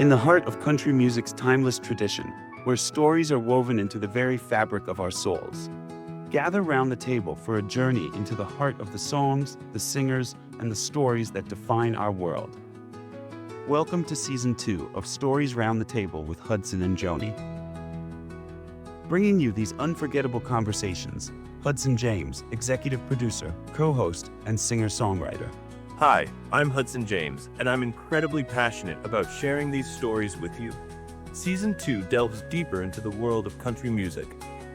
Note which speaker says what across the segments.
Speaker 1: In the heart of country music's timeless tradition, where stories are woven into the very fabric of our souls. Gather round the table for a journey into the heart of the songs, the singers, and the stories that define our world. Welcome to Season 2 of Stories Round the Table with Hudson and Joni. Bringing you these unforgettable conversations, Hudson James, executive producer, co-host, and singer-songwriter.
Speaker 2: Hi, I'm Hudson James, and I'm incredibly passionate about sharing these stories with you. Season 2 delves deeper into the world of country music,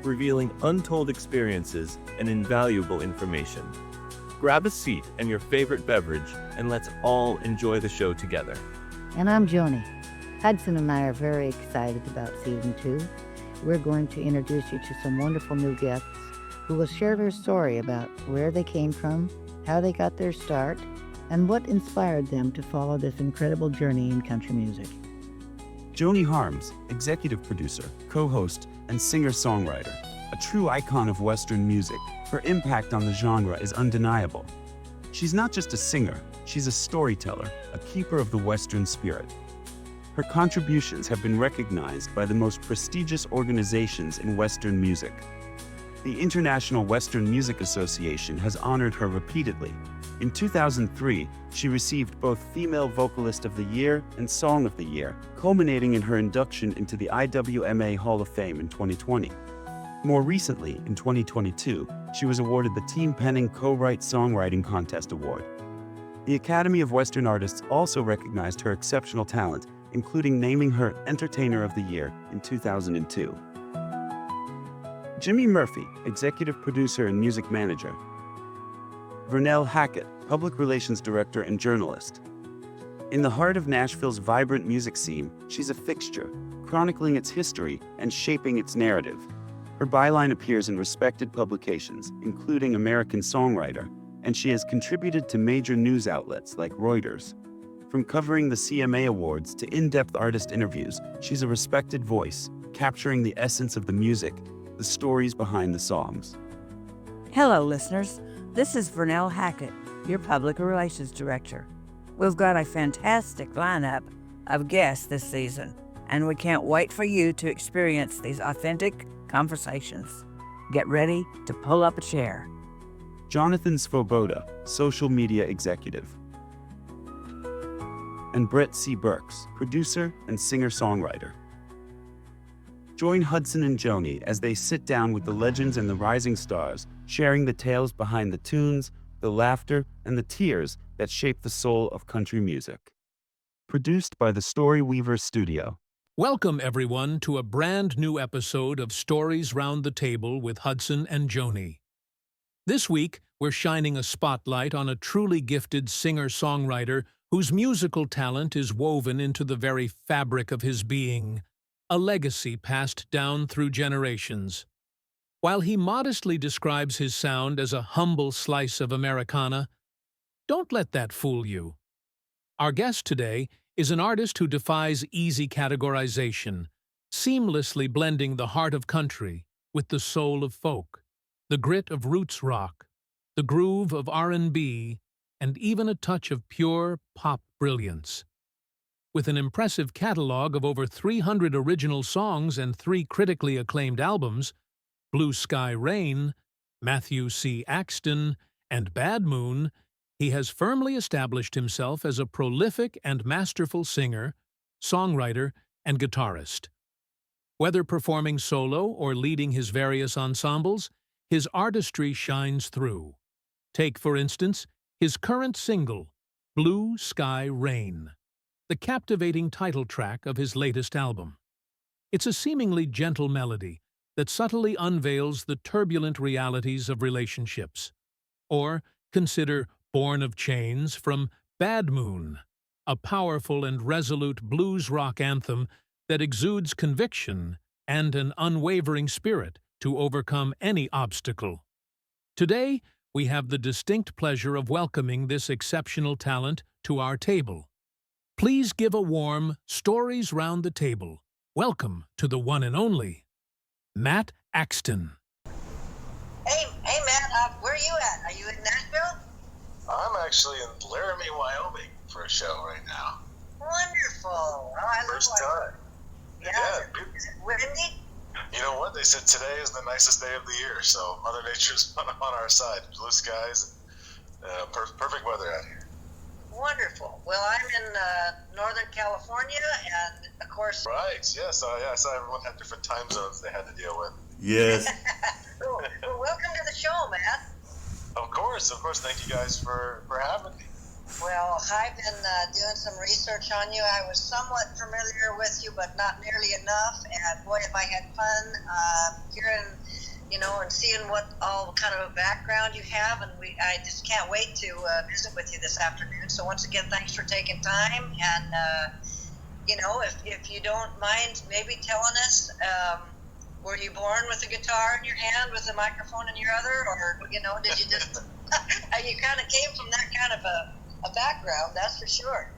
Speaker 2: revealing untold experiences and invaluable information. Grab a seat and your favorite beverage, and let's all enjoy the show together.
Speaker 3: And I'm Joni. Hudson and I are very excited about Season 2. We're going to introduce you to some wonderful new guests who will share their story about where they came from, how they got their start, and what inspired them to follow this incredible journey in country music.
Speaker 1: Joni Harms, executive producer, co-host, and singer-songwriter, a true icon of Western music. Her impact on the genre is undeniable. She's not just a singer, she's a storyteller, a keeper of the Western spirit. Her contributions have been recognized by the most prestigious organizations in Western music. The International Western Music Association has honored her repeatedly. In 2003, she received both Female Vocalist of the Year and Song of the Year, culminating in her induction into the IWMA Hall of Fame in 2020. More recently, in 2022, she was awarded the Team Penning Co-Write Songwriting Contest Award. The Academy of Western Artists also recognized her exceptional talent, including naming her Entertainer of the Year in 2002. Jimmy Murphy, executive producer and music manager. Vernell Hackett, public relations director and journalist. In the heart of Nashville's vibrant music scene, she's a fixture, chronicling its history and shaping its narrative. Her byline appears in respected publications, including American Songwriter, and she has contributed to major news outlets like Reuters. From covering the CMA Awards to in-depth artist interviews, she's a respected voice, capturing the essence of the music, the stories behind the songs.
Speaker 4: Hello, listeners. This is Vernell Hackett, your Public Relations Director. We've got a fantastic lineup of guests this season, and we can't wait for you to experience these authentic conversations. Get ready to pull up a chair.
Speaker 1: Jonathan Svoboda, social media executive. And Brett C. Burks, producer and singer-songwriter. Join Hudson and Joni as they sit down with the legends and the rising stars, sharing the tales behind the tunes, the laughter, and the tears that shape the soul of country music. Produced by the Story Weaver Studio.
Speaker 5: Welcome, everyone, to a brand new episode of Stories Round the Table with Hudson and Joni. This week, we're shining a spotlight on a truly gifted singer-songwriter whose musical talent is woven into the very fabric of his being, a legacy passed down through generations. While he modestly describes his sound as a humble slice of Americana, don't let that fool you. Our guest today is an artist who defies easy categorization, seamlessly blending the heart of country with the soul of folk, the grit of roots rock, the groove of R&B, and even a touch of pure pop brilliance. With an impressive catalog of over 300 original songs and 3 critically acclaimed albums, Blue Sky Rain, Matthew C. Axton, and Bad Moon, he has firmly established himself as a prolific and masterful singer, songwriter, and guitarist. Whether performing solo or leading his various ensembles, his artistry shines through. Take, for instance, his current single, Blue Sky Rain, the captivating title track of his latest album. It's a seemingly gentle melody that subtly unveils the turbulent realities of relationships. Or consider Born of Chains from Bad Moon, a powerful and resolute blues rock anthem that exudes conviction and an unwavering spirit to overcome any obstacle. Today, we have the distinct pleasure of welcoming this exceptional talent to our table. Please give a warm Stories Round the Table welcome to the one and only Matt Axton.
Speaker 6: Hey Matt, where are you at? Are you in Nashville?
Speaker 7: I'm actually in Laramie, Wyoming for a show right now.
Speaker 6: Wonderful. Oh, I love
Speaker 7: First
Speaker 6: like
Speaker 7: time.
Speaker 6: Yeah. Is it windy?
Speaker 7: You know what? They said today is the nicest day of the year, so Mother Nature's on our side. Blue skies, and perfect weather out here.
Speaker 6: Wonderful. Well, I'm in Northern California, and of course.
Speaker 7: Right. Yes. I saw everyone had different time zones they had to deal with.
Speaker 8: Yes.
Speaker 6: Well, welcome to the show, Matt.
Speaker 7: Of course. Thank you guys for having me.
Speaker 6: Well, I've been doing some research on you. I was somewhat familiar with you, but not nearly enough. And boy, if I had fun hearing, and seeing what all kind of a background you have. And I just can't wait to visit with you this afternoon. So once again, thanks for taking time. And, if you don't mind maybe telling us, were you born with a guitar in your hand with a microphone in your other? Or, did you just, you kind of came from that kind of a background, that's for sure.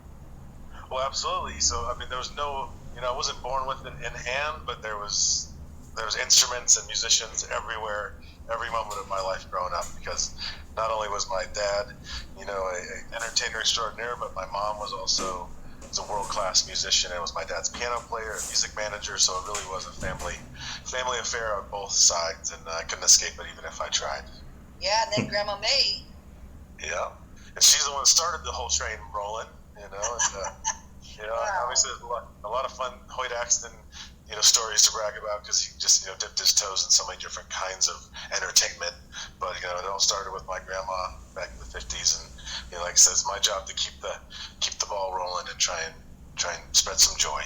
Speaker 7: Well, absolutely. So, there was no, I wasn't born with it in hand, but there was instruments and musicians everywhere, every moment of my life growing up, because not only was my dad, a entertainer extraordinaire, but my mom was also a world-class musician and was my dad's piano player and music manager, so it really was a family affair on both sides, and I couldn't escape it even if I tried.
Speaker 6: Yeah, and then Grandma May.
Speaker 7: Yeah. And she's the one that started the whole train rolling, and
Speaker 6: Wow.
Speaker 7: obviously there's a lot of fun Hoyt Axton, stories to brag about, because he just, dipped his toes in so many different kinds of entertainment. But, it all started with my grandma back in the 50s, and, like I said, it's my job to keep the ball rolling and try and spread some joy.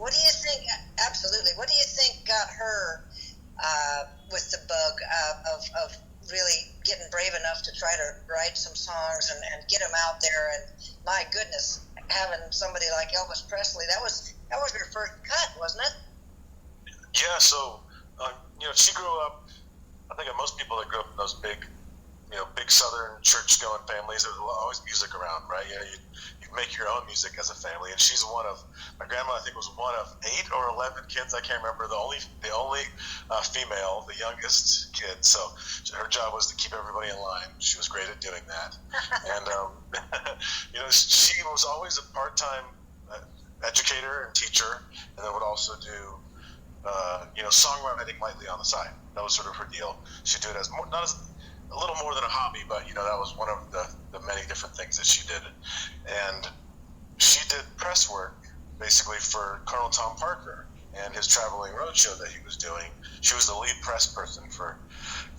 Speaker 6: What do you think, absolutely, what do you think got her with the bug of really getting brave enough to try to write some songs and get them out there? And my goodness, having somebody like Elvis Presley, that was her first cut, wasn't it?
Speaker 7: Yeah, so, she grew up, I think most people that grew up in those big Southern church-going families, there was always music around, right? You make your own music as a family, and she's my grandma, I think, was one of 8 or 11 kids, I can't remember, the only female, the youngest kid, so her job was to keep everybody in line. She was great at doing that. And, she was always a part-time educator and teacher, and then would also do songwriting lightly on the side. That was sort of her deal. She'd do it as a little more than a hobby, but that was one of the many different things that she did. And she did press work basically for Colonel Tom Parker and his traveling roadshow that he was doing. She was the lead press person for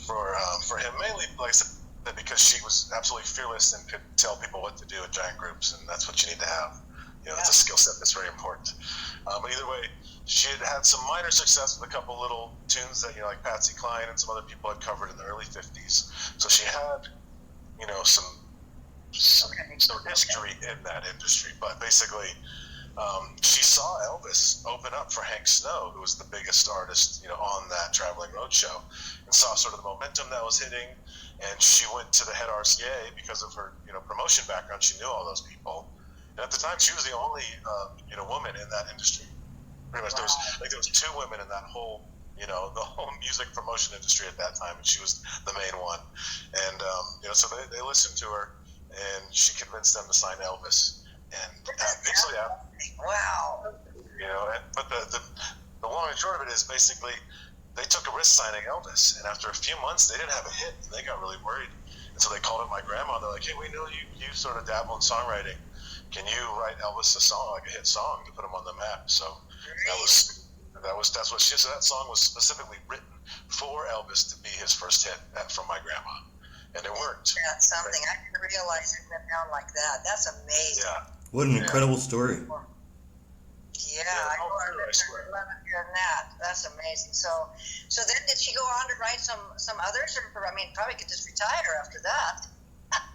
Speaker 7: him, mainly, like I said, because she was absolutely fearless and could tell people what to do in giant groups, and that's what you need to have. It's a skill set that's very important. But either way, she had some minor success with a couple little tunes that, like Patsy Cline and some other people had covered in the early 50s. So she had, some history in that industry. But basically, she saw Elvis open up for Hank Snow, who was the biggest artist, on that traveling roadshow, and saw sort of the momentum that was hitting. And she went to the head RCA because of her, promotion background. She knew all those people. And at the time, she was the only, woman in that industry. Pretty much,
Speaker 6: Wow.
Speaker 7: there was 2 women in that whole, the whole music promotion industry at that time, and she was the main one. And so they listened to her, and she convinced them to sign Elvis. And basically,
Speaker 6: Wow.
Speaker 7: but the long and short of it is basically they took a risk signing Elvis, and after a few months, they didn't have a hit, and they got really worried. And so they called up my grandma. They're like, "Hey, we know you sort of dabble in songwriting. Can you write Elvis a song, like a hit song, to put him on the map?" So that's what she said. That song was specifically written for Elvis to be his first hit from my grandma, and it worked.
Speaker 6: That's something. I didn't realize it went down like that. That's amazing.
Speaker 7: Yeah.
Speaker 8: What an incredible story.
Speaker 6: Yeah, I remember hearing that. That's amazing. So then did she go on to write some others, or probably could just retire after that?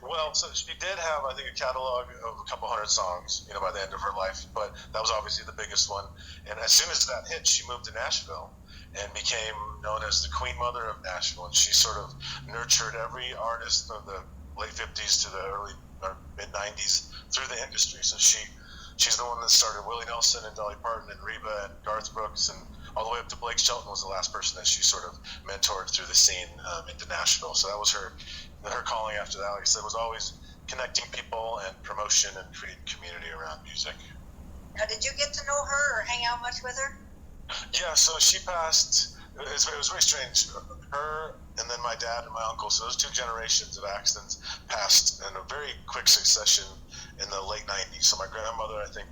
Speaker 7: Well, so she did have, I think, a catalog of a couple hundred songs, by the end of her life, but that was obviously the biggest one. And as soon as that hit, she moved to Nashville and became known as the Queen Mother of Nashville. And she sort of nurtured every artist of the late 50s to the early or mid 90s through the industry. So she's the one that started Willie Nelson and Dolly Parton and Reba and Garth Brooks, and all the way up to Blake Shelton was the last person that she sort of mentored through the scene into Nashville. So that was her calling after that. Like I said, was always connecting people and promotion and creating community around music.
Speaker 6: Now, did you get to know her or hang out much with her?
Speaker 7: Yeah, so she passed. It was very strange. Her and then my dad and my uncle. So those two generations of Axtons passed in a very quick succession in the late '90s. So my grandmother, I think,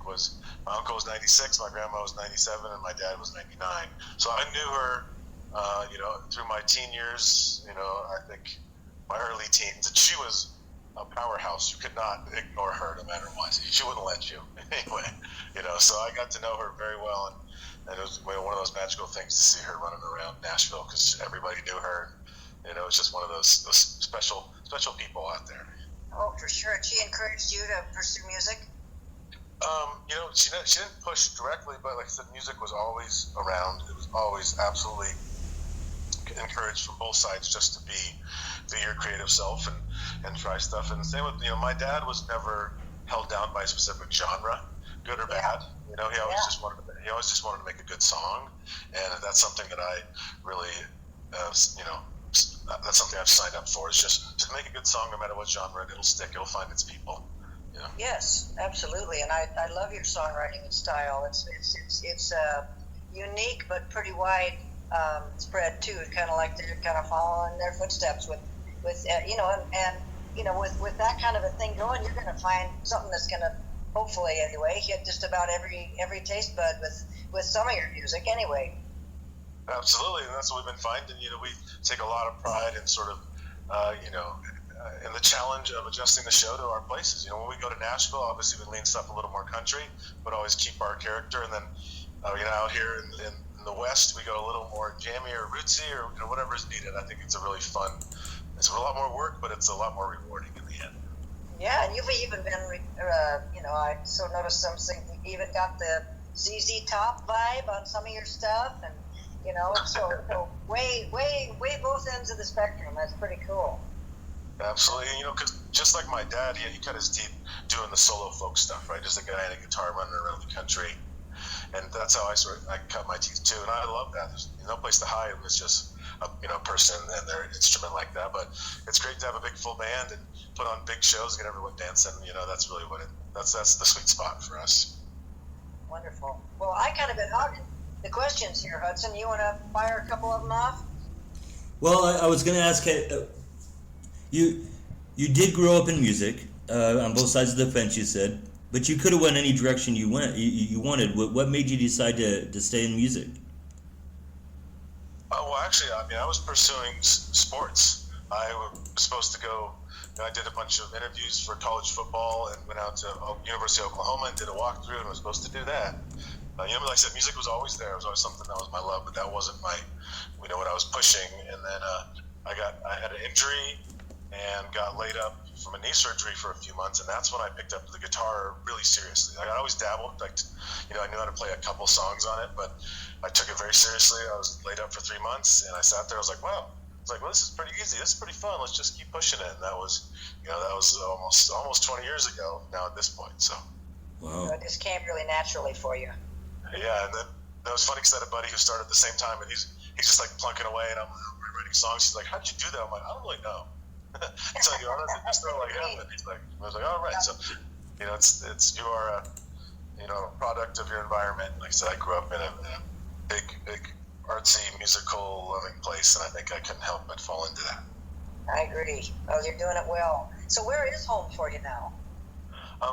Speaker 7: my uncle was 96, my grandma was 97, and my dad was 99. So I knew her, through my teen years. I think my early teens, and she was a powerhouse. You could not ignore her no matter what. She wouldn't let you anyway. So I got to know her very well, and it was one of those magical things to see her running around Nashville because everybody knew her. It's just one of those special people out there.
Speaker 6: Oh, for sure. She encouraged you to pursue music?
Speaker 7: She didn't push directly, but like I said, music was always around. It was always absolutely encouraged from both sides just to be your creative self and try stuff. And the same with, my dad was never held down by a specific genre, good or bad. He always just wanted to make a good song, and that's something that I really, that's something I've signed up for. Is just make a good song no matter what genre. It'll stick. It'll find its people.
Speaker 6: Yes, absolutely. And I love your songwriting style. It's unique but pretty wide spread too. Kind of like they're kind of following their footsteps with with that kind of a thing going, you're going to find something that's going to hopefully anyway hit just about every taste bud with some of your music anyway.
Speaker 7: Absolutely, and that's what we've been finding. We take a lot of pride in sort of in the challenge of adjusting the show to our places. When we go to Nashville, obviously we lean stuff a little more country, but always keep our character. And then out here in the West, we go a little more jammy or rootsy or whatever is needed. I think it's a really fun. It's a lot more work, but it's a lot more rewarding in the end.
Speaker 6: Yeah, and you've even been, I so noticed something. You even got the ZZ Top vibe on some of your stuff, and so way both ends of the spectrum. That's pretty cool.
Speaker 7: Absolutely, because just like my dad, he cut his teeth doing the solo folk stuff, right? Just a guy in a guitar running around the country, and that's how I cut my teeth too. And I love that. There's no place to hide. It's just a person and their instrument like that. But it's great to have a big full band and put on big shows, get everyone dancing. That's really that's the sweet spot for us.
Speaker 6: Wonderful. Well, I kind of been hogging the questions here, Hudson. You want to fire a couple of them off?
Speaker 8: Well, I was going to ask, you did grow up in music on both sides of the fence, you said, but you could have went any direction you wanted. What made you decide to stay in music?
Speaker 7: Well, actually, I was pursuing sports. I was supposed to go. I did a bunch of interviews for college football and went out to University of Oklahoma and did a walkthrough and was supposed to do that. Like I said, music was always there. It was always something that was my love, but that wasn't what I was pushing. And then I had an injury and got laid up from a knee surgery for a few months, and that's when I picked up the guitar really seriously. I always dabbled, I knew how to play a couple songs on it, but I took it very seriously. I was laid up for 3 months, and I sat there. I was like, wow. I was like, well, this is pretty easy. This is pretty fun. Let's just keep pushing it. And that was almost 20 years ago now at this point. So.
Speaker 8: Wow.
Speaker 6: So it just came really naturally for you.
Speaker 7: Yeah, and then that was funny because I had a buddy who started at the same time, and he's just like plunking away, and I'm writing songs. He's like, how'd you do that? I'm like, I don't really know. So you honestly just throw like happened. I was like, all right. So it's you are a product of your environment. Like I said, I grew up in a big artsy, musical, loving place, and I think I couldn't help but fall into that.
Speaker 6: I agree. Oh, you're doing it well. So where is home for you now?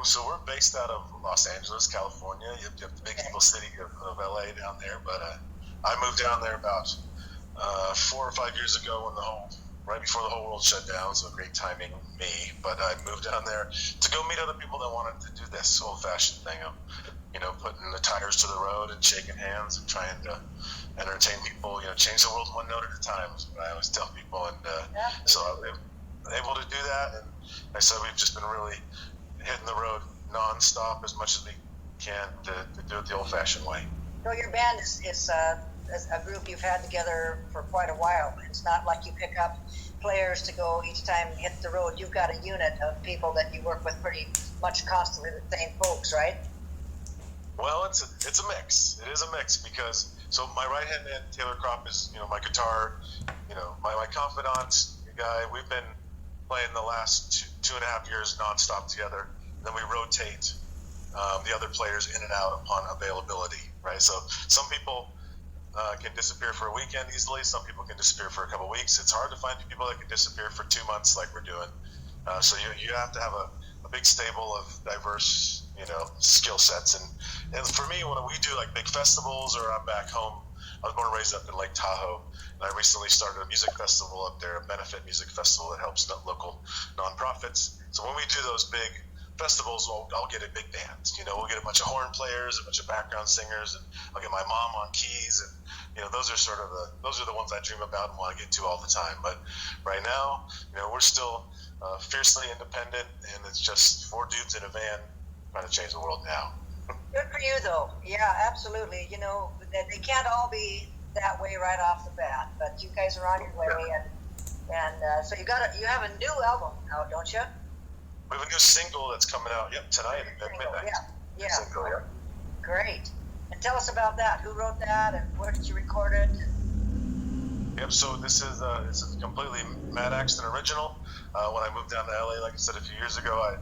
Speaker 7: So we're based out of Los Angeles, California. You have the big evil city of LA down there, but I moved down there about 4 or 5 years ago right before the whole world shut down, so great timing, me. But I moved down there to go meet other people that wanted to do this old-fashioned thing of, putting the tires to the road and shaking hands and trying to entertain people, change the world one note at a time is what I always tell people. And so I'm able to do that. And like I said, we've just been really hitting the road nonstop as much as we can to do it the old-fashioned way.
Speaker 6: So your band is a group you've had together for quite a while. It's not like you pick up players to go each time hit the road. You've got a unit of people that you work with pretty much constantly, the same folks, right?
Speaker 7: Well, it's a mix. It is a mix because my right hand man Taylor Kropp is my guitar, my confidant guy. We've been playing the last two and a half years nonstop together. Then we rotate the other players in and out upon availability, right? So some people can disappear for a weekend easily. Some people can disappear for a couple weeks. It's hard to find people that can disappear for 2 months like we're doing. So you have to have a big stable of diverse, skill sets. And for me, when we do like big festivals or I'm back home, I was born and raised up in Lake Tahoe, and I recently started a music festival up there, a benefit music festival that helps local nonprofits. So when we do those big festivals, I'll get a big band. We'll get a bunch of horn players, a bunch of background singers, and I'll get my mom on keys. And those are the ones I dream about and want to get to all the time. But right now, we're still fiercely independent, and it's just 4 dudes in a van trying to change the world now.
Speaker 6: Good for you, though. Yeah, absolutely. They can't all be that way right off the bat, but you guys are on your way, and so you have a new album out, don't you?
Speaker 7: We have a new single that's coming out. Yep, tonight at midnight.
Speaker 6: Yeah.
Speaker 7: Single, yeah.
Speaker 6: Great. And tell us about that. Who wrote that, and where did you record it?
Speaker 7: Yep. So this is a completely Matt Axton original. When I moved down to LA, like I said a few years ago,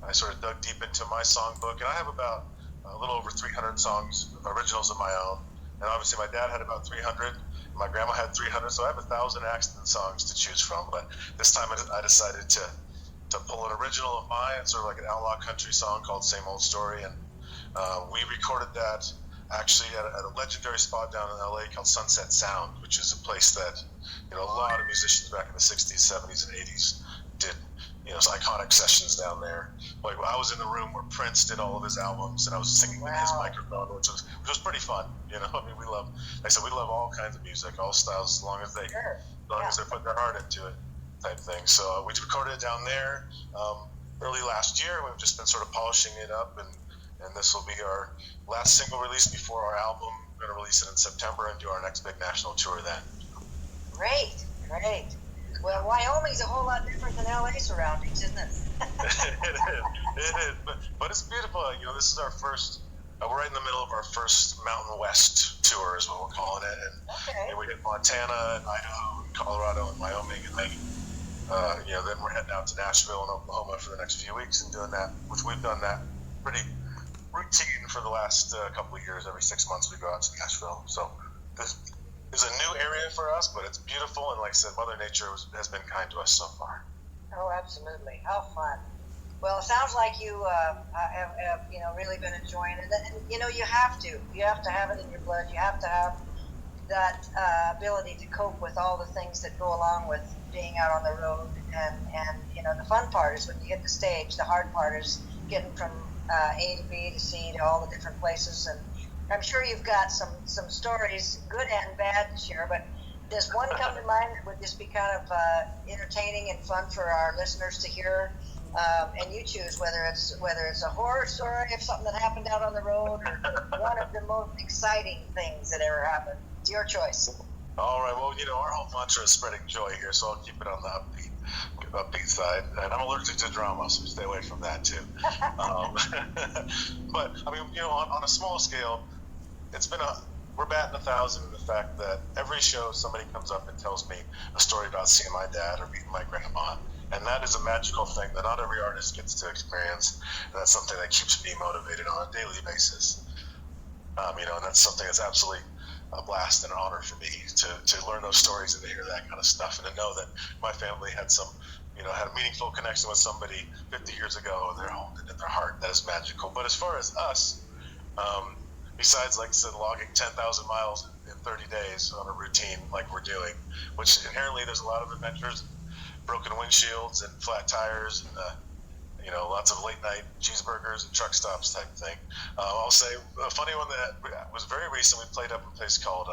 Speaker 7: I sort of dug deep into my songbook, and I have about a little over 300 songs, originals of my own. And obviously, my dad had about 300. My grandma had 300, so I have 1,000 Axton songs to choose from. But this time, I decided to pull an original of mine. It's sort of like an outlaw country song called "Same Old Story," and we recorded that actually at a legendary spot down in LA called Sunset Sound, which is a place that a lot of musicians back in the 60s, 70s, and 80s did iconic sessions down there. Like I was in the room where Prince did all of his albums, and I was singing in his microphone, which was pretty fun. We love, like I said, we love all kinds of music, all styles, as long as they put their heart into it, type thing. So we recorded it down there early last year. We've just been sort of polishing it up, and this will be our last single release before our album. We're going to release it in September and do our next big national tour then.
Speaker 6: Great. Well, Wyoming's a whole lot different than LA surroundings, isn't it?
Speaker 7: It is. But it's beautiful. This is our first. We're right in the middle of our first Mountain West tour, is what we're calling it. And we hit Montana and Idaho and Colorado and Wyoming, and then then we're heading out to Nashville and Oklahoma for the next few weeks and doing that, which we've done that pretty routine for the last couple of years. Every 6 months we go out to Nashville. So this is a new area for us, but it's beautiful, and like I said, Mother Nature has been kind to us so far.
Speaker 6: Oh, absolutely. How fun. Well, it sounds like you have really been enjoying it. And you have to have it in your blood. You have to have that ability to cope with all the things that go along with being out on the road. And the fun part is when you hit the stage. The hard part is getting from A to B to C to all the different places. And I'm sure you've got some stories, good and bad, to share. But does one come to mind that would just be kind of entertaining and fun for our listeners to hear? And you choose whether it's a horror story of something that happened out on the road, or one of the most exciting things that ever happened. It's your choice.
Speaker 7: All right. Well, our whole mantra is spreading joy here, so I'll keep it on the upbeat side. And I'm allergic to drama, so stay away from that too. But I mean, on a small scale, we're batting 1,000 in the fact that every show somebody comes up and tells me a story about seeing my dad or meeting my grandma. And that is a magical thing that not every artist gets to experience. And that's something that keeps me motivated on a daily basis. And that's something that's absolutely a blast and an honor for me to learn those stories and to hear that kind of stuff, and to know that my family had had a meaningful connection with somebody 50 years ago in their home and in their heart. That is magical. But as far as us, besides, like I said, logging 10,000 miles in 30 days on a routine like we're doing, which inherently there's a lot of adventures, broken windshields and flat tires and lots of late night cheeseburgers and truck stops type thing. I'll say a funny one that was very recent. We played up in a place called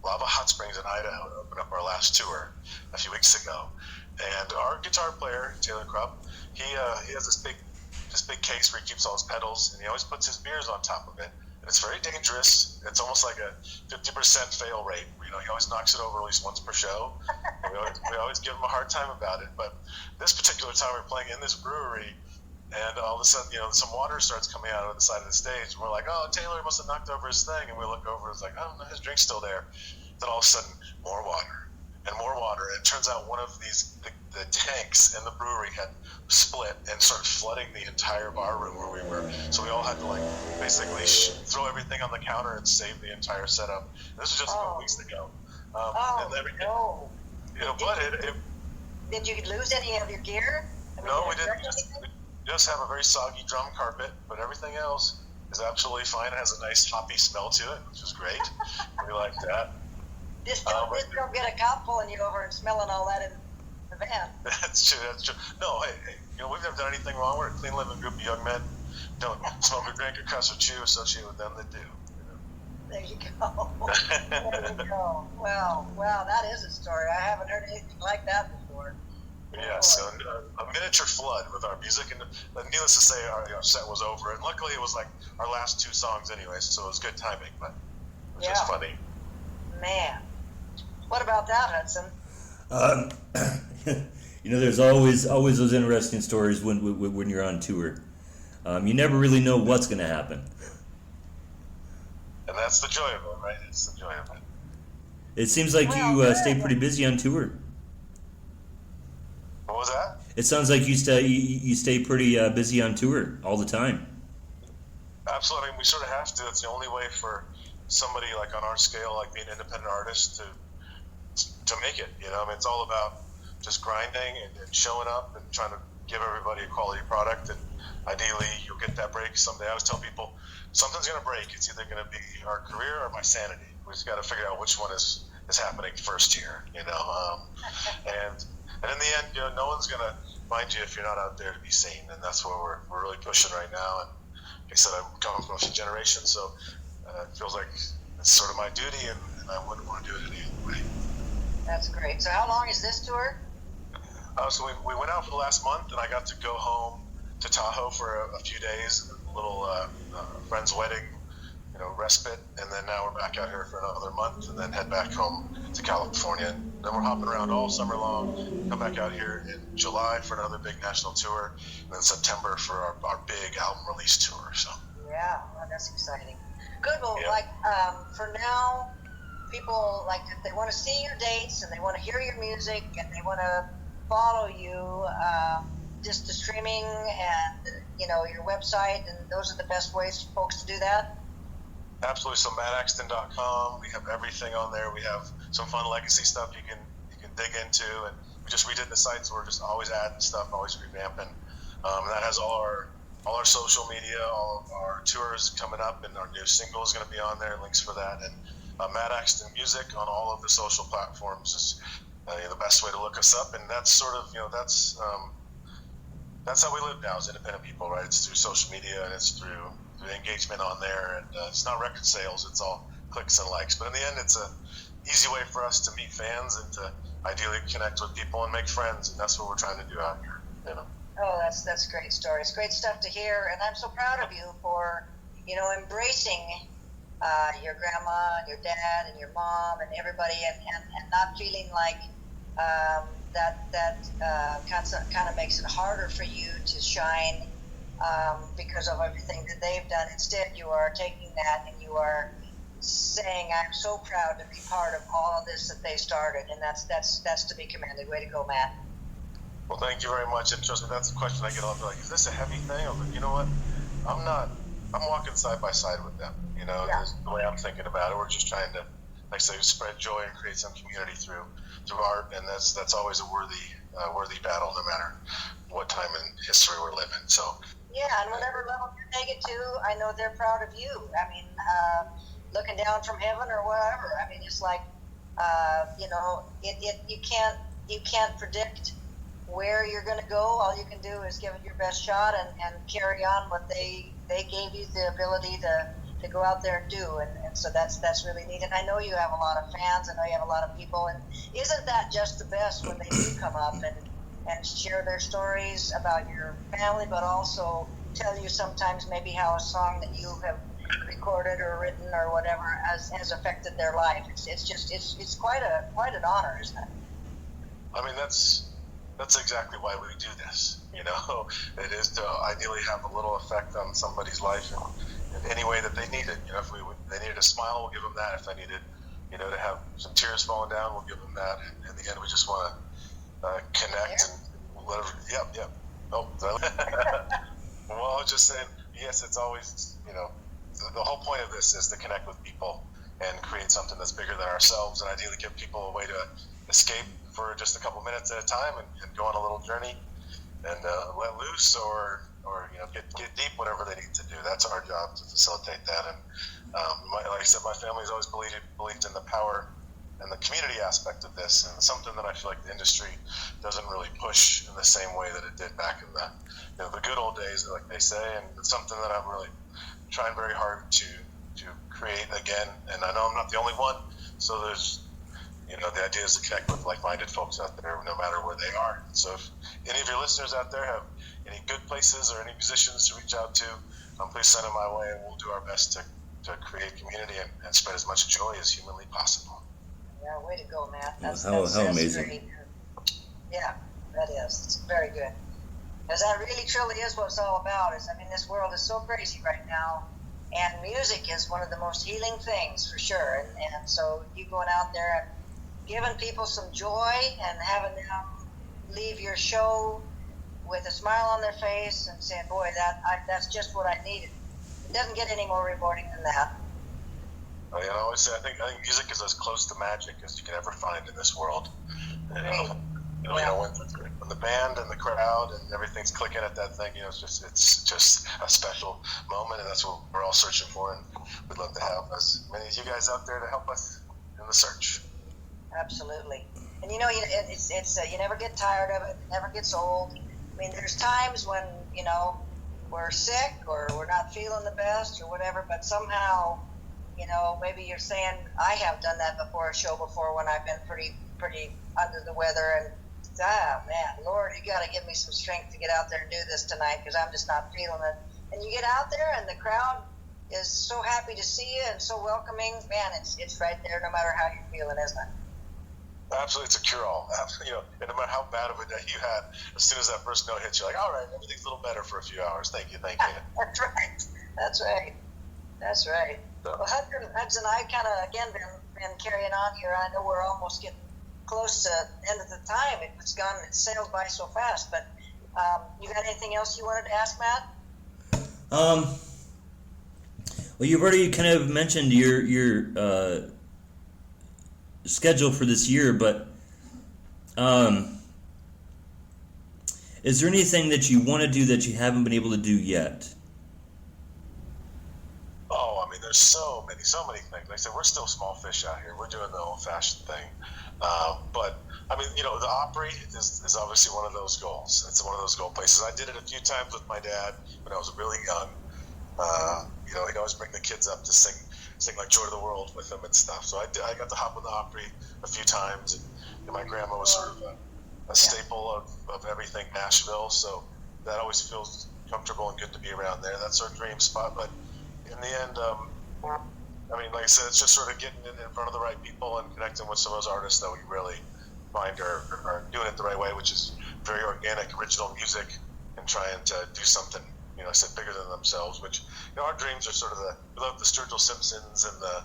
Speaker 7: Lava Hot Springs in Idaho to open up our last tour a few weeks ago. And our guitar player Taylor Krupp, he has this big case where he keeps all his pedals, and he always puts his beers on top of it. And it's very dangerous. It's almost like a 50% fail rate. He always knocks it over at least once per show. And we always give him a hard time about it. But this particular time we're playing in this brewery, and all of a sudden, some water starts coming out of the side of the stage. And we're like, oh, Taylor must have knocked over his thing. And we look over, it's like, oh, no, his drink's still there. Then all of a sudden, more water and more water. And it turns out one of the tanks in the brewery had split and started flooding the entire bar room where we were. So we all had to like basically throw everything on the counter and save the entire setup. This was just a couple weeks ago.
Speaker 6: No.
Speaker 7: But
Speaker 6: Did you lose any of your gear?
Speaker 7: No, we didn't. We just have a very soggy drum carpet, but everything else is absolutely fine. It has a nice hoppy smell to it, which is great. We like that.
Speaker 6: Just don't get a cop pulling you over and smelling all that in the van.
Speaker 7: That's true. No, hey, we've never done anything wrong. We're a clean living group of young men. Don't smoke or drink or cuss or chew. Associate with them that do.
Speaker 6: There you go. There you go. Wow, that is a story. I haven't heard anything like that before.
Speaker 7: Yeah, so a miniature flood with our music, and needless to say, our set was over, and luckily it was like our last 2 songs anyway, so it was good timing, but it was just funny.
Speaker 6: Man, what about that, Hudson?
Speaker 8: There's always those interesting stories when you're on tour. You never really know what's going to happen.
Speaker 7: And that's the joy of it, right? It's the joy of it.
Speaker 8: It seems like you stay pretty busy on tour.
Speaker 7: What was that?
Speaker 8: It sounds like you stay pretty busy on tour all the time.
Speaker 7: Absolutely. I mean, we sort of have to. It's the only way for somebody like on our scale, like being an independent artist, to make it. I mean, it's all about just grinding and showing up and trying to give everybody a quality product. And ideally, you'll get that break someday. I always tell people, something's going to break. It's either going to be our career or my sanity. We just got to figure out which one is happening first here. And in the end, no one's going to mind you if you're not out there to be seen, and that's what we're really pushing right now. And like I said, I'm coming from a generation, so it feels like it's sort of my duty, and I wouldn't want to do it any other way.
Speaker 6: That's great. So how long is this tour?
Speaker 7: So we went out for the last month, and I got to go home to Tahoe for a few days, a little friend's wedding, respite, and then now we're back out here for another month, and then head back home to California. And then we're hopping around all summer long, come back out here in July for another big national tour, and then September for our big album release tour. So
Speaker 6: yeah, well, that's exciting. Good. Well, for now, people if they want to see your dates and they want to hear your music and they want to follow you, just the streaming and your website, and those are the best ways for folks to do that.
Speaker 7: Absolutely. So mattaxton.com, we have everything on there. We have some fun legacy stuff you can dig into, and we just redid the site, so we're just always adding stuff, always revamping. And that has all our social media, all of our tours coming up, and our new single is going to be on there. Links for that, and Matt Axton Music on all of the social platforms is the best way to look us up, and that's sort of that's how we live now as independent people, right? It's through social media, and it's through the engagement on there, and it's not record sales, it's all clicks and likes, but in the end it's a easy way for us to meet fans and to ideally connect with people and make friends, and that's what we're trying to do out here.
Speaker 6: Oh, that's a great story. It's great stuff to hear, and I'm so proud of you for embracing your grandma and your dad and your mom and everybody, and not feeling like that kind of makes it harder for you to shine because of everything that they've done. Instead, you are taking that and you are saying, "I'm so proud to be part of all of this that they started," and that's to be commended. Way to go, Matt.
Speaker 7: Well, thank you very much. And trust me, that's the question I get all the time. Is this a heavy thing? I'm like, you know what? I'm not. I'm walking side by side with them. Is the way I'm thinking about it. We're just trying to, like I say, spread joy and create some community through art, and that's always a worthy battle, no matter what time in history we're living. So. Yeah,
Speaker 6: and whatever level you take it to, I know they're proud of you. I mean, looking down from heaven or whatever. I mean, it's like, you can't predict where you're going to go. All you can do is give it your best shot and carry on what they gave you the ability to go out there and do. And so that's really neat. And I know you have a lot of fans. I know you have a lot of people. And isn't that just the best when they do come up and share their stories about your family, but also tell you sometimes maybe how a song that you have recorded or written or whatever has affected their life. It's quite an honor, isn't it?
Speaker 7: I mean, that's exactly why we do this. It is to ideally have a little effect on somebody's life in any way that they need it. If they needed a smile, we'll give them that. If they needed to have some tears falling down, we'll give them that. And in the end, we just want to connect and let every, yep. Oh, well, I was just saying, yes, it's always, the whole point of this is to connect with people and create something that's bigger than ourselves, and ideally give people a way to escape for just a couple minutes at a time and go on a little journey and let loose or get deep, whatever they need to do. That's our job, to facilitate that. And like I said, my family's always believed in the power and the community aspect of this, and something that I feel like the industry doesn't really push in the same way that it did back in the good old days, like they say. And it's something that I'm really trying very hard to create again. And I know I'm not the only one, so there's the idea is to connect with like-minded folks out there, no matter where they are. So if any of your listeners out there have any good places or any musicians to reach out to, please send them my way, and we'll do our best to create community and spread as much joy as humanly possible.
Speaker 6: Yeah, way to go, Matt. That's
Speaker 8: amazing.
Speaker 6: Great. Yeah, that is. It's very good. Because that really, truly is what it's all about. This world is so crazy right now, and music is one of the most healing things, for sure. And so you going out there and giving people some joy and having them leave your show with a smile on their face and saying, boy, that's just what I needed. It doesn't get any more rewarding than that.
Speaker 7: I always say I think music is as close to magic as you can ever find in this world. When the band and the crowd and everything's clicking at that thing, it's just a special moment, and that's what we're all searching for. And we'd love to have as many of you guys out there to help us in the search.
Speaker 6: Absolutely. And it's you never get tired of it. It never gets old. There's times when we're sick or we're not feeling the best or whatever, but somehow maybe you're saying, I have done that before, a show before, when I've been pretty under the weather, and man, Lord, you got to give me some strength to get out there and do this tonight, because I'm just not feeling it. And you get out there and the crowd is so happy to see you and so welcoming. Man, it's right there no matter how you're feeling, isn't it?
Speaker 7: Absolutely, it's a cure-all. And no matter how bad of a day you had, as soon as that first note hits, you're like, all right, everything's a little better for a few hours. Thank you.
Speaker 6: That's right. Well, Hudson, I've kind of, again, been carrying on here. I know we're almost getting close to the end of the time. It's sailed by so fast. But you got anything else you wanted to ask, Matt?
Speaker 8: Well, you've already kind of mentioned your schedule for this year, but is there anything that you want to do that you haven't been able to do yet?
Speaker 7: There's so many things. Like I said, we're still small fish out here. We're doing the old-fashioned thing. But the Opry is obviously one of those goals. It's one of those goal places. I did it a few times with my dad when I was really young. He'd always bring the kids up to sing like Joy to the World with them and stuff. So I got to hop with the Opry a few times. And my grandma was sort of a staple of everything Nashville. So that always feels comfortable and good to be around there. That's our dream spot. But in the end, like I said, it's just sort of getting in front of the right people and connecting with some of those artists that we really find are doing it the right way, which is very organic, original music, and trying to do something, I said, bigger than themselves, which, our dreams are sort of we love the Sturgill Simpsons and the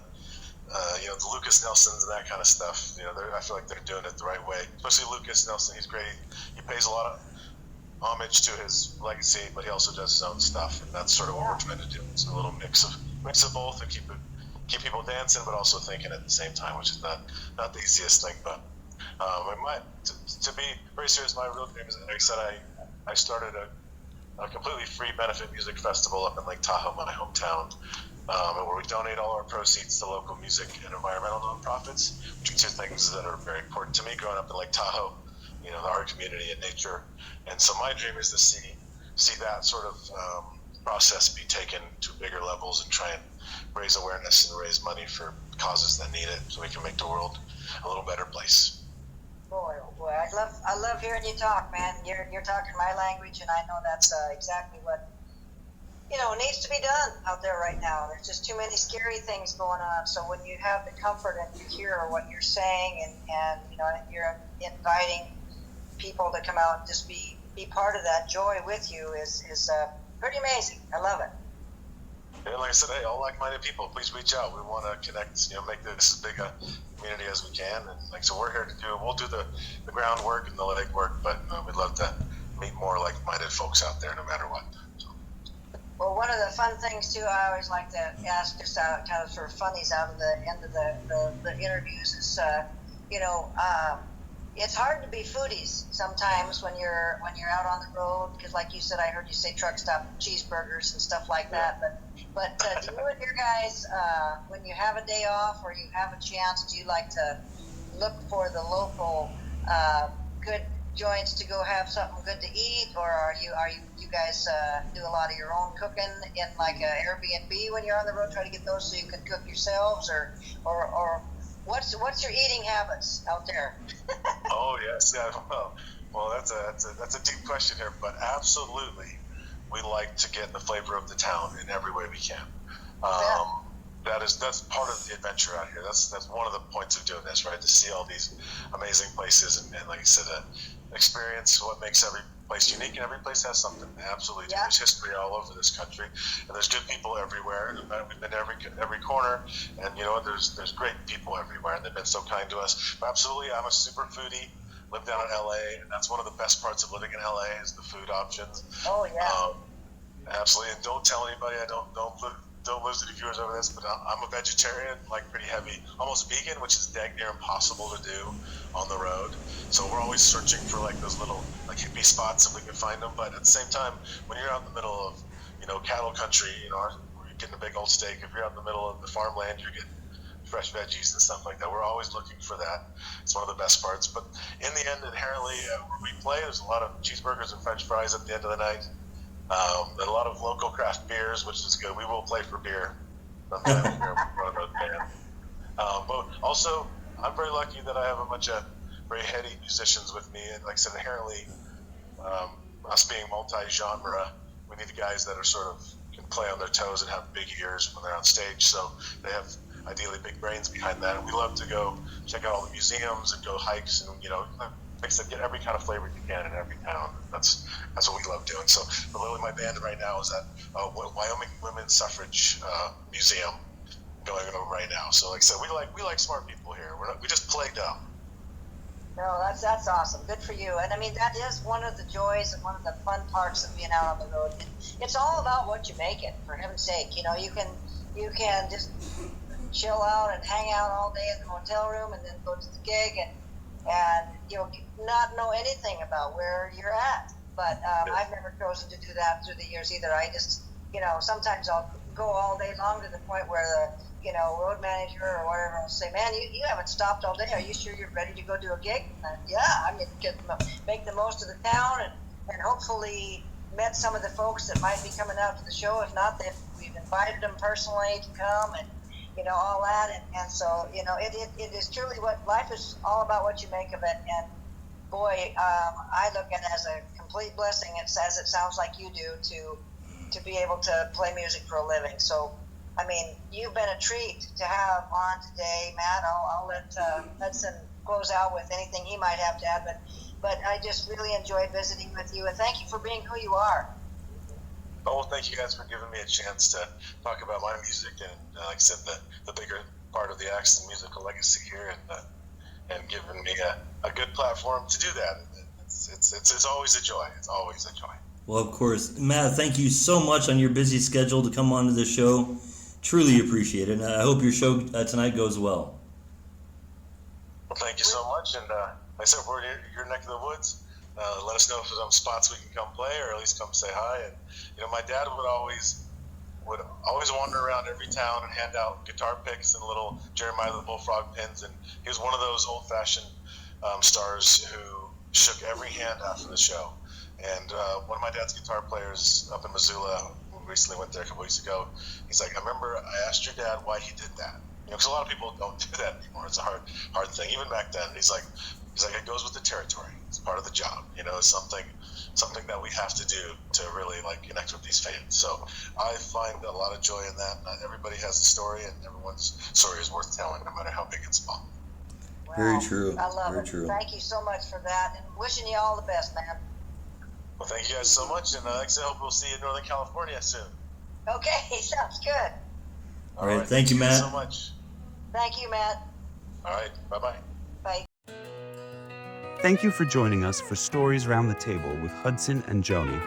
Speaker 7: Lucas Nelsons and that kind of stuff. I feel like they're doing it the right way, especially Lucas Nelson. He's great. He pays a lot of homage to his legacy, but he also does his own stuff, and that's sort of what we're trying to do. It's a little mix of both, and keep people dancing, but also thinking at the same time, which is not the easiest thing. But to be very serious, my real dream is, like I said, I started a completely free benefit music festival up in Lake Tahoe, my hometown, where we donate all our proceeds to local music and environmental nonprofits, which are two things that are very important to me growing up in Lake Tahoe, the art community and nature. And so my dream is to see that sort of process be taken to bigger levels and try and raise awareness and raise money for causes that need it, so we can make the world a little better place.
Speaker 6: Boy, oh boy, I love hearing you talk, man. You're talking my language, and I know that's exactly what needs to be done out there right now. There's just too many scary things going on. So when you have the comfort and you hear what you're saying, and you're inviting people to come out and just be part of that joy with you is pretty amazing. I love it.
Speaker 7: And like I said, hey, all like-minded people, please reach out. We want to connect, make this as big a community as we can. And so we're here to we'll do the groundwork and the legwork, but we'd love to meet more like-minded folks out there no matter what. So.
Speaker 6: Well, one of the fun things too, I always like to ask, just kind of sort of funnies out of the end of the interviews is, it's hard to be foodies sometimes when you're out on the road, because like you said, I heard you say truck stop cheeseburgers and stuff like that. But do you and your guys, when you have a day off or you have a chance, do you like to look for the local good joints to go have something good to eat, or are you guys do a lot of your own cooking in like a Airbnb when you're on the road, try to get those so you can cook yourselves, or what's your eating habits out there?
Speaker 7: Oh yes, yeah. Well, that's a deep question here, but absolutely, we like to get the flavor of the town in every way we can. That's part of the adventure out here. That's one of the points of doing this, right? To see all these amazing places and like I said, experience what makes every place unique, and every place has something. Absolutely,
Speaker 6: Yeah.
Speaker 7: There's history all over this country, and there's good people everywhere. And we've been to every corner, and there's great people everywhere, and they've been so kind to us. But absolutely, I'm a super foodie. Live down in LA, and that's one of the best parts of living in LA is the food options.
Speaker 6: Oh yeah.
Speaker 7: Absolutely, and don't tell anybody. Don't lose the viewers over this, but I'm a vegetarian, like pretty heavy, almost vegan, which is dang near impossible to do on the road. So we're always searching for like those little like hippie spots if we can find them. But at the same time, when you're out in the middle of cattle country, where you're getting a big old steak. If you're out in the middle of the farmland, you're getting fresh veggies and stuff like that. We're always looking for that. It's one of the best parts. But in the end, inherently, where we play, there's a lot of cheeseburgers and French fries at the end of the night. And a lot of local craft beers, which is good. We will play for beer. But also, I'm very lucky that I have a bunch of very heady musicians with me. And like I said, inherently, us being multi-genre, we need guys that are sort of can play on their toes and have big ears when they're on stage. So they have ideally big brains behind that. And we love to go check out all the museums and go hikes and, like I said, get every kind of flavor you can in every town. That's what we love doing. So literally my band right now is at Wyoming Women's Suffrage Museum going over right now. So like I said, we like smart people here. We just play dumb.
Speaker 6: No, that's awesome. Good for you. And I mean, that is one of the joys and one of the fun parts of being out on the road. It's all about what you make it, for heaven's sake. You can just chill out and hang out all day in the motel room and then go to the gig and not know anything about where you're at. But I've never chosen to do that through the years either. I just, sometimes I'll go all day long to the point where the road manager or whatever will say, man, you haven't stopped all day. Are you sure you're ready to go do a gig? And make the most of the town and hopefully met some of the folks that might be coming out to the show. If not, we've invited them personally to come and, all that. And so, it is truly what life is all about, what you make of it. And boy, I look at it as a complete blessing. It's as it sounds like you do to be able to play music for a living. So, I mean, you've been a treat to have on today, Matt. I'll let Hudson close out with anything he might have to add, but I just really enjoyed visiting with you, and thank you for being who you are.
Speaker 7: Oh, well, thank you guys for giving me a chance to talk about my music and, like I said, the bigger part of the Axton musical legacy here, and giving me a good platform to do that. It's always a joy. It's always a joy.
Speaker 8: Well, of course. Matt, thank you so much on your busy schedule to come onto the show. Truly appreciate it, and I hope your show tonight goes well.
Speaker 7: Well, thank you so much, and like I said, we're in your neck of the woods. Let us know if there's some spots we can come play, or at least come say hi. And my dad would always wander around every town and hand out guitar picks and little Jeremiah the Bullfrog pins, and he was one of those old-fashioned stars who shook every hand after the show. And one of my dad's guitar players up in Missoula, who recently went there a couple weeks ago, he's like, I remember I asked your dad why he did that. Because a lot of people don't do that anymore. It's a hard thing. Even back then, he's like, it goes with the territory. It's part of the job. It's something that we have to do to really connect with these fans. So I find a lot of joy in that. Not everybody has a story, and everyone's story is worth telling, no matter how big and small.
Speaker 6: Wow.
Speaker 8: Very true.
Speaker 6: I love
Speaker 8: Very
Speaker 6: it.
Speaker 8: true.
Speaker 6: Thank you so much for that, and wishing you all the best, man.
Speaker 7: Well, thank you guys so much, and like I said, I hope we'll see you in Northern California soon.
Speaker 6: Okay, sounds good.
Speaker 8: All right, thank you, Matt.
Speaker 7: so much.
Speaker 6: Thank you, Matt.
Speaker 7: All right, bye-bye.
Speaker 6: Bye.
Speaker 1: Thank you for joining us for Stories Round the Table with Hudson and Joni.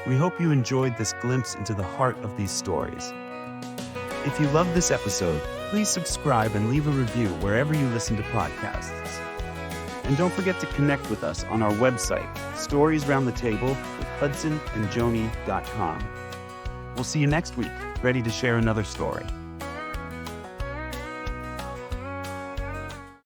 Speaker 1: We hope you enjoyed this glimpse into the heart of these stories. If you loved this episode, please subscribe and leave a review wherever you listen to podcasts. And don't forget to connect with us on our website, storiesroundthetable with hudsonandjoni.com. We'll see you next week, ready to share another story.